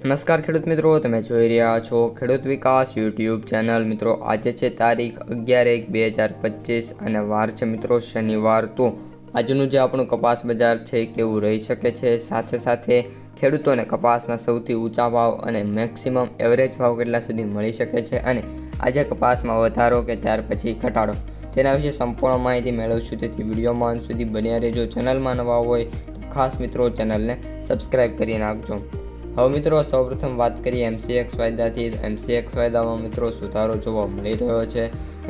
નમસ્કાર ખેડૂત મિત્રો, તમે જોઈ રહ્યા છો ખેડૂત વિકાસ યુટ્યુબ ચેનલ। મિત્રો આજે છે તારીખ 11/1/2025 અને વાર છે મિત્રો શનિવાર। તો આજનું જે આપણું કપાસ બજાર છે કેવું રહી શકે છે, સાથે સાથે ખેડૂતોને કપાસના સૌથી ઊંચા ભાવ અને મેક્સિમમ એવરેજ ભાવ કેટલા સુધી મળી શકે છે અને આજે કપાસમાં વધારો કે ત્યાર પછી ઘટાડો, તેના વિશે સંપૂર્ણ માહિતી મેળવશું। તેથી વિડીયોમાં અંત સુધી બન્યા રહેજો। ચેનલમાં નવા હોય તો ખાસ મિત્રો ચેનલને સબસ્ક્રાઈબ કરી નાખજો। હવે મિત્રો સૌપ્રથમ વાત કરીએ MCX વાયદાથી। MCX વાયદામાં મિત્રો સુધારો જોવા મળી રહ્યો છે।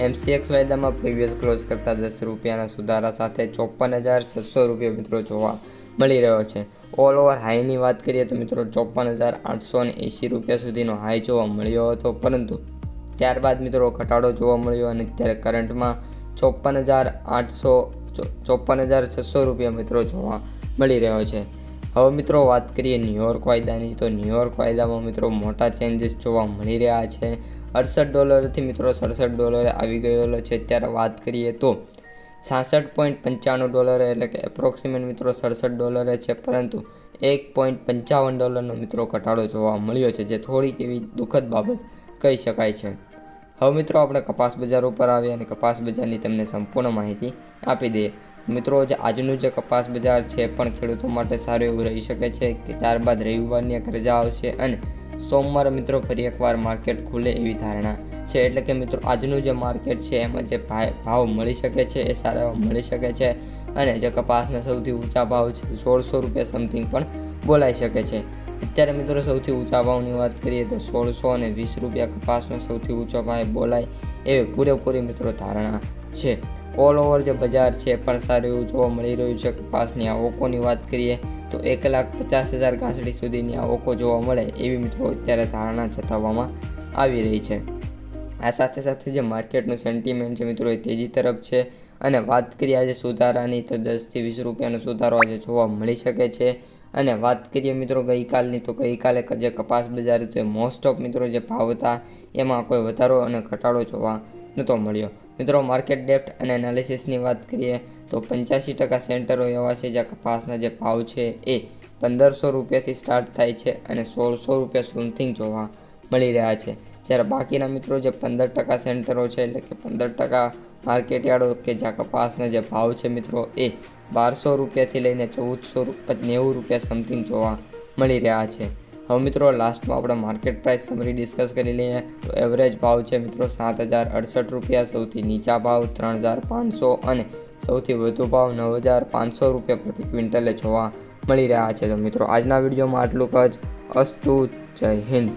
MCX વાયદામાં પ્રીવિયસ ક્લોઝ કરતાં 10 રૂપિયાના સુધારા સાથે 54,600 રૂપિયા મિત્રો જોવા મળી રહ્યો છે। ઓલ ઓવર હાઈની વાત કરીએ તો મિત્રો 54,880 રૂપિયા સુધીનો હાઈ જોવા મળ્યો હતો, પરંતુ ત્યારબાદ મિત્રો ઘટાડો જોવા મળ્યો અને અત્યારે કરંટમાં 54,600 રૂપિયા મિત્રો જોવા મળી રહ્યો છે। હવે મિત્રો વાત કરીએ ન્યુયોર્ક વાયદાની, તો ન્યુયોર્ક વાયદામાં મિત્રો મોટા ચેન્જીસ જોવા મળી રહ્યા છે। $68 મિત્રો $67 આવી ગયેલો છે। ત્યારે વાત કરીએ તો $66.95 એટલે કે એપ્રોક્સિમેટ મિત્રો $67 છે, પરંતુ $1.55 મિત્રો ઘટાડો જોવા મળ્યો છે, જે થોડીક એવી દુઃખદ બાબત કહી શકાય છે। હવે મિત્રો આપણે કપાસ બજાર ઉપર આવીએ અને કપાસ બજારની તમને સંપૂર્ણ માહિતી આપી દઈએ। મિત્રો જે આજનું જે કપાસ બજાર છે પણ ખેડૂતો માટે સારું એવું રહી શકે છે કે ત્યારબાદ રવિવારની એક રજા આવશે અને સોમવારે મિત્રો ફરી એકવાર માર્કેટ ખુલે એવી ધારણા છે। એટલે કે મિત્રો આજનું જે માર્કેટ છે એમાં જે ભાવ મળી શકે છે એ સારા એવા મળી શકે છે અને જે કપાસના સૌથી ઊંચા ભાવ છે 1600 રૂપિયા સમથિંગ પણ બોલાઈ શકે છે। અત્યારે મિત્રો સૌથી ઊંચા ભાવની વાત કરીએ તો 1620 રૂપિયા કપાસનો સૌથી ઊંચો ભાવ બોલાય એવી પૂરેપૂરી મિત્રો ધારણા છે। ઓલ ઓવર જે બજાર છે પણ સારું એવું જોવા મળી રહ્યું છે। કપાસની આવકોની વાત કરીએ તો 1,50,000 ગાંસડી સુધીની આવકો જોવા મળે એવી મિત્રો અત્યારે ધારણા જતાવવામાં આવી રહી છે। આ સાથે સાથે જે માર્કેટનું સેન્ટિમેન્ટ છે મિત્રો એ તેજી તરફ છે અને વાત કરીએ આજે સુધારાની તો 10 થી 20 રૂપિયાનો સુધારો આજે જોવા મળી શકે છે। અને વાત કરીએ મિત્રો ગઈકાલની, તો ગઈકાલે જે કપાસ બજાર હતો એ મોસ્ટ ઓફ મિત્રો જે ભાવ હતા એમાં કોઈ વધારો અને ઘટાડો જોવા નહોતો મળ્યો। મિત્રો માર્કેટ ડેપ્થ અને એનાલિસિસની વાત કરીએ તો 85% સેન્ટરો એવા છે જ્યાં કપાસના જે ભાવ છે એ 1500 રૂપિયાથી સ્ટાર્ટ થાય છે અને 1600 રૂપિયા સમથિંગ જોવા મળી રહ્યા છે। જ્યારે બાકીના મિત્રો જે 15% સેન્ટરો છે એટલે કે 15% માર્કેટ યાર્ડો કે જ્યાં કપાસના જે ભાવ છે મિત્રો એ 1200 રૂપિયાથી લઈને 1490 રૂપિયા સમથિંગ જોવા મળી રહ્યા છે। હવે મિત્રો લાસ્ટમાં આપણે માર્કેટ પ્રાઇસ સમરી ડિસ્કસ કરી લઈએ તો એવરેજ ભાવ છે મિત્રો 7,068 રૂપિયા, સૌથી નીચા ભાવ 3,500 અને સૌથી વધુ ભાવ 9,500 રૂપિયા પ્રતિ ક્વિન્ટલે જોવા મળી રહ્યા છે। તો મિત્રો આજના વિડીયોમાં આટલું જ। અસ્તુ, જય હિન્દ।